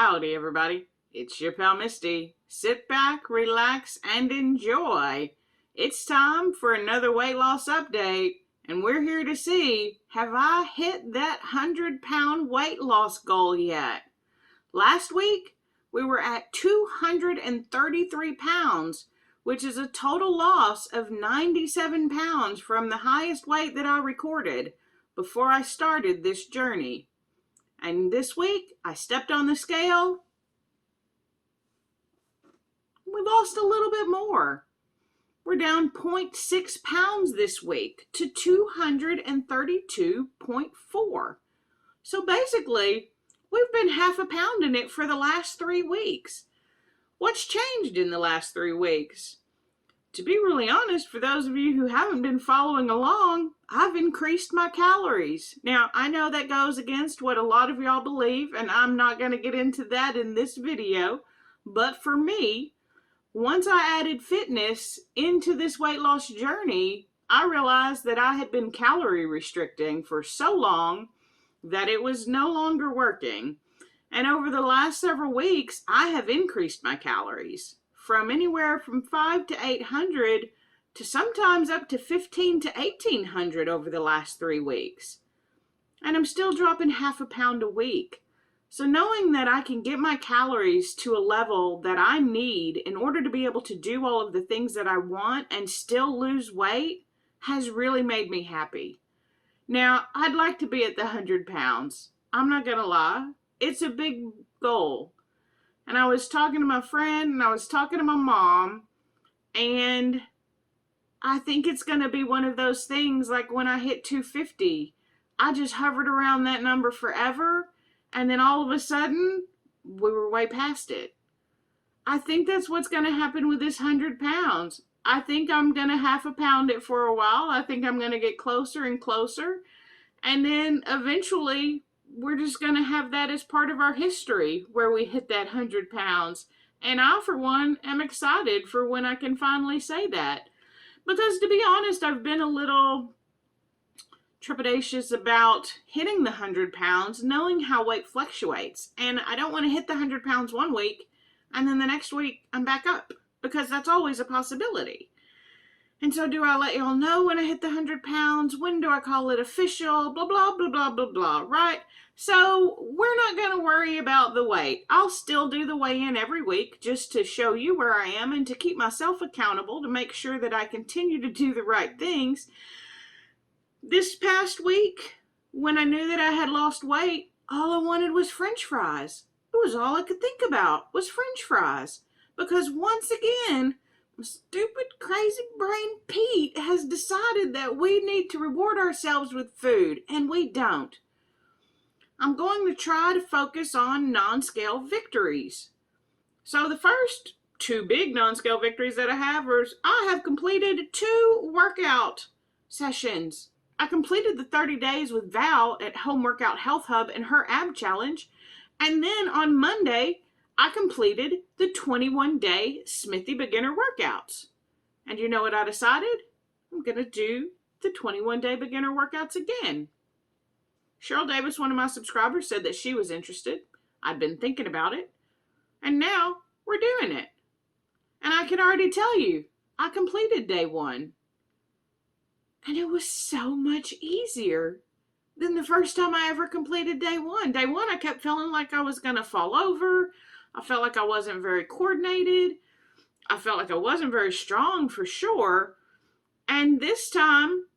Howdy, everybody. It's your pal Misty. Sit back, relax, and enjoy. It's time for another weight loss update, and we're here to see, have I hit that 100-pound weight loss goal yet? Last week, we were at 233 pounds, which is a total loss of 97 pounds from the highest weight that I recorded before I started this journey. And this week, I stepped on the scale. We lost a little bit more. We're down 0.6 pounds this week to 232.4. So basically, we've been half a pound in it for the last 3 weeks. What's changed in the last 3 weeks? To be really honest, for those of you who haven't been following along, I've increased my calories. Now, I know that goes against what a lot of y'all believe, and I'm not going to get into that in this video. But for me, once I added fitness into this weight loss journey, I realized that I had been calorie restricting for so long that it was no longer working. And over the last several weeks, I have increased my calories from anywhere from 500 to 800 to sometimes up to 1500 to 1800 over the last 3 weeks. And I'm still dropping half a pound a week. So knowing that I can get my calories to a level that I need in order to be able to do all of the things that I want and still lose weight has really made me happy. Now, I'd like to be at the 100 pounds. I'm not gonna lie. It's a big goal. And I was talking to my friend and I was talking to my mom, and I think it's going to be one of those things like when I hit 250, I just hovered around that number forever, and then all of a sudden, we were way past it. I think that's what's going to happen with this 100 pounds. I think I'm going to half a pound it for a while. I think I'm going to get closer and closer, and then eventually we're just going to have that as part of our history where we hit that 100 pounds. And I, for one, am excited for when I can finally say that. Because to be honest, I've been a little trepidatious about hitting the 100 pounds, knowing how weight fluctuates. And I don't want to hit the 100 pounds one week, and then the next week I'm back up. Because that's always a possibility. And so do I let y'all know when I hit the 100 pounds? When do I call it official? Blah, blah, blah, blah, blah, blah, right? So we're not going to worry about the weight. I'll still do the weigh-in every week just to show you where I am and to keep myself accountable to make sure that I continue to do the right things. This past week, when I knew that I had lost weight, all I wanted was French fries. It was all I could think about was French fries. Because once again, stupid, crazy brain Pete has decided that we need to reward ourselves with food, and we don't. I'm going to try to focus on non-scale victories. So the first 2 big non-scale victories that I have is I have completed 2 workout sessions. I completed the 30 days with Val at Home Workout Health Hub and her ab challenge, and then on Monday, I completed the 21-day Smithy beginner workouts. And you know what I decided? I'm going to do the 21-day beginner workouts again. Cheryl Davis, one of my subscribers, said that she was interested. I'd been thinking about it. And now we're doing it. And I can already tell you, I completed day 1. And it was so much easier than the first time I ever completed day 1. Day 1, I kept feeling like I was going to fall over. I felt like I wasn't very coordinated. I felt like I wasn't very strong for sure. And this time,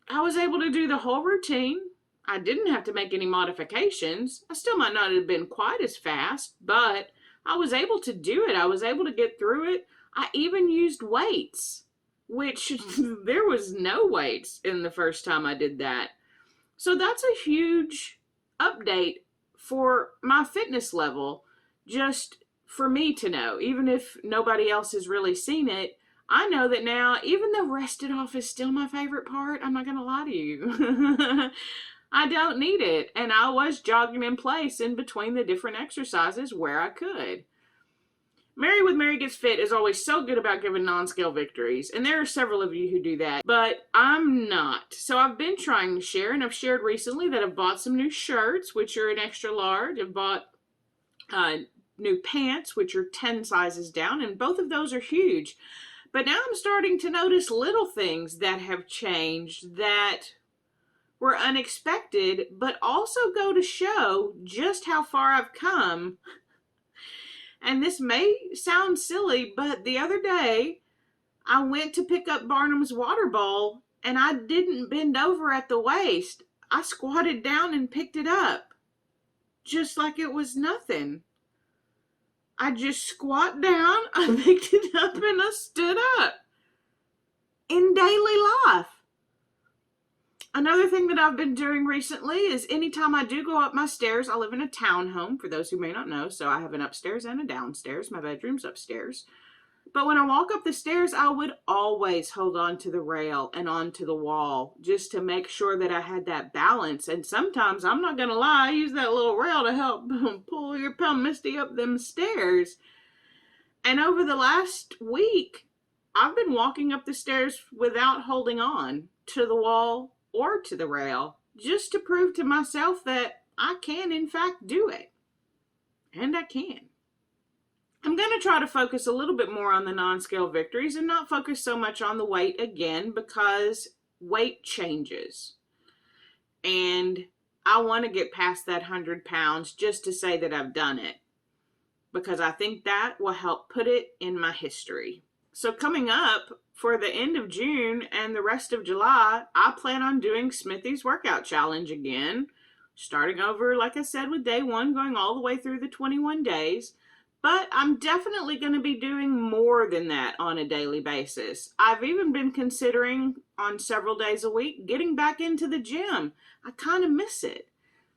I was able to do the whole routine. I didn't have to make any modifications. I still might not have been quite as fast, but I was able to do it. I was able to get through it. I even used weights, which there was no weights in the first time I did that. So that's a huge update for my fitness level. Just for me to know, even if nobody else has really seen it, I know that now, even though rested off is still my favorite part, I'm not going to lie to you. I don't need it. And I was jogging in place in between the different exercises where I could. Mary with Mary Gets Fit is always so good about giving non-scale victories, and there are several of you who do that, but I'm not. So I've been trying to share, and I've shared recently that I've bought some new shirts, which are an extra large. I've bought uh, new pants, which are 10 sizes down, and both of those are huge. But now I'm starting to notice little things that have changed that were unexpected, but also go to show just how far I've come. And this may sound silly, but the other day I went to pick up Barnum's water bowl and I didn't bend over at the waist. I squatted down and picked it up just like it was nothing. I just squat down, I picked it up, and I stood up. In daily life. Another thing that I've been doing recently is anytime I do go up my stairs, I live in a townhome, for those who may not know, so I have an upstairs and a downstairs. My bedroom's upstairs. But when I walk up the stairs, I would always hold on to the rail and onto the wall just to make sure that I had that balance. And sometimes, I'm not going to lie, I use that little rail to help pull your pal Misty up them stairs. And over the last week, I've been walking up the stairs without holding on to the wall or to the rail, just to prove to myself that I can in fact do it. And I can. I'm going to try to focus a little bit more on the non-scale victories and not focus so much on the weight again, because weight changes. And I want to get past that 100 pounds just to say that I've done it, because I think that will help put it in my history. So coming up for the end of June and the rest of July, I plan on doing Smithy's workout challenge again, starting over, like I said, with day 1, going all the way through the 21 days. But I'm definitely going to be doing more than that on a daily basis. I've even been considering, on several days a week, getting back into the gym. I kind of miss it.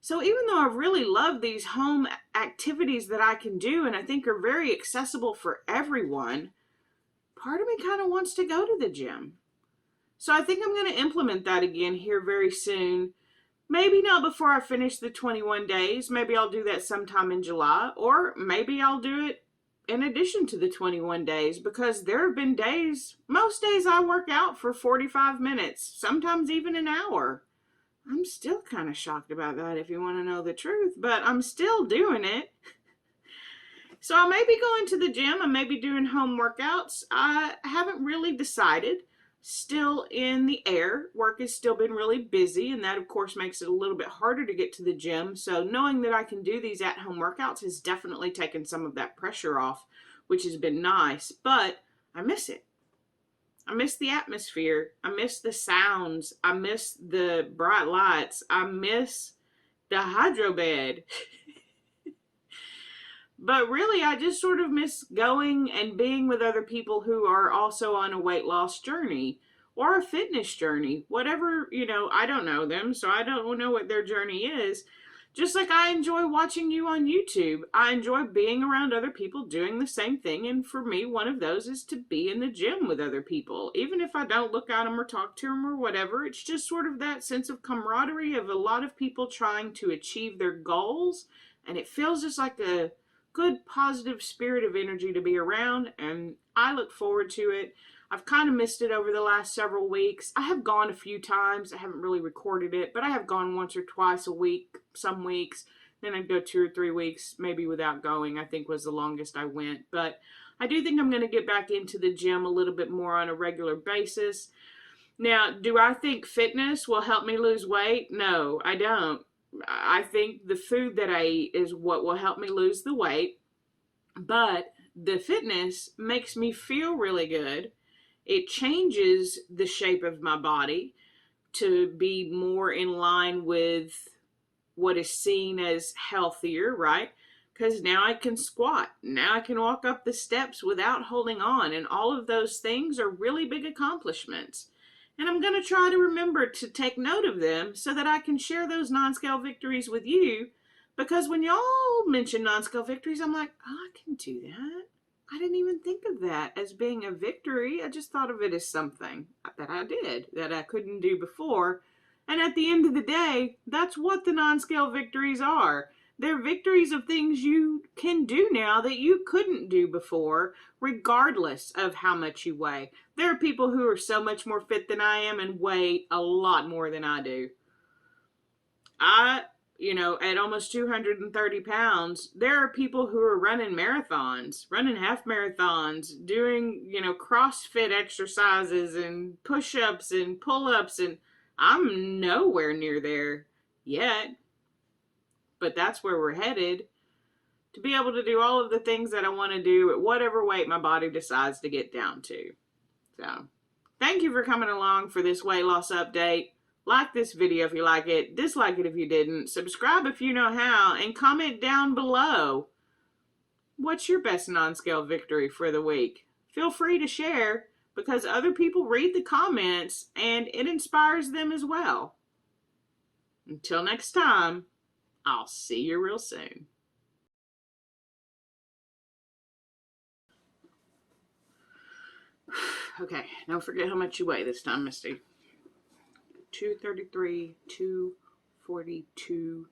So even though I really love these home activities that I can do and I think are very accessible for everyone, part of me kind of wants to go to the gym. So I think I'm going to implement that again here very soon. Maybe not before I finish the 21 days. Maybe I'll do that sometime in July, or maybe I'll do it in addition to the 21 days, because there have been days, most days I work out for 45 minutes, sometimes even an hour. I'm still kind of shocked about that, if you want to know the truth, but I'm still doing it. So I may be going to the gym, I may be doing home workouts. I haven't really decided. Still in the air. Work has still been really busy, and that of course makes it a little bit harder to get to the gym. So knowing that I can do these at-home workouts has definitely taken some of that pressure off, which has been nice, but I miss it. I miss the atmosphere. I miss the sounds. I miss the bright lights. I miss the hydro bed. But really, I just sort of miss going and being with other people who are also on a weight loss journey or a fitness journey. Whatever, I don't know them, so I don't know what their journey is. Just like I enjoy watching you on YouTube. I enjoy being around other people doing the same thing. And for me, one of those is to be in the gym with other people. Even if I don't look at them or talk to them or whatever, it's just sort of that sense of camaraderie of a lot of people trying to achieve their goals. And it feels just like a good positive spirit of energy to be around, and I look forward to it. I've kind of missed it over the last several weeks. I have gone a few times. I haven't really recorded it, but I have gone once or twice a week some weeks. Then I'd go 2 or 3 weeks maybe without going, I think was the longest I went. But I do think I'm going to get back into the gym a little bit more on a regular basis. Now, do I think fitness will help me lose weight? No, I don't. I think the food that I eat is what will help me lose the weight, but the fitness makes me feel really good. It changes the shape of my body to be more in line with what is seen as healthier, right? Because now I can squat. Now I can walk up the steps without holding on, and all of those things are really big accomplishments. And I'm going to try to remember to take note of them so that I can share those non-scale victories with you. Because when y'all mention non-scale victories, I'm like, oh, I can do that. I didn't even think of that as being a victory. I just thought of it as something that I did that I couldn't do before. And at the end of the day, that's what the non-scale victories are. They're victories of things you can do now that you couldn't do before, regardless of how much you weigh. There are people who are so much more fit than I am and weigh a lot more than I do. at almost 230 pounds, there are people who are running marathons, running half marathons, doing, CrossFit exercises and push ups and pull ups. And I'm nowhere near there yet, but that's where we're headed, to be able to do all of the things that I want to do at whatever weight my body decides to get down to. So, thank you for coming along for this weight loss update. Like this video if you like it, dislike it if you didn't, subscribe if you know how, and comment down below. What's your best non-scale victory for the week? Feel free to share, because other people read the comments and it inspires them as well. Until next time, I'll see you real soon. Okay, don't forget how much you weigh this time, Misty. 233, 242,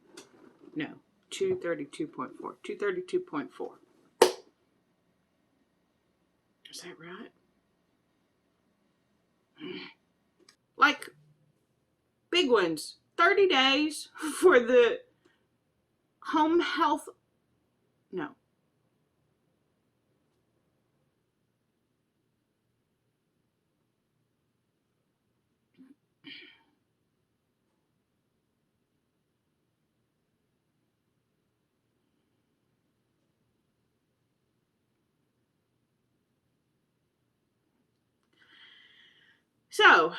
no, 232.4. 232.4. Is that right? Like, big ones. 30 days for the home health. No. So,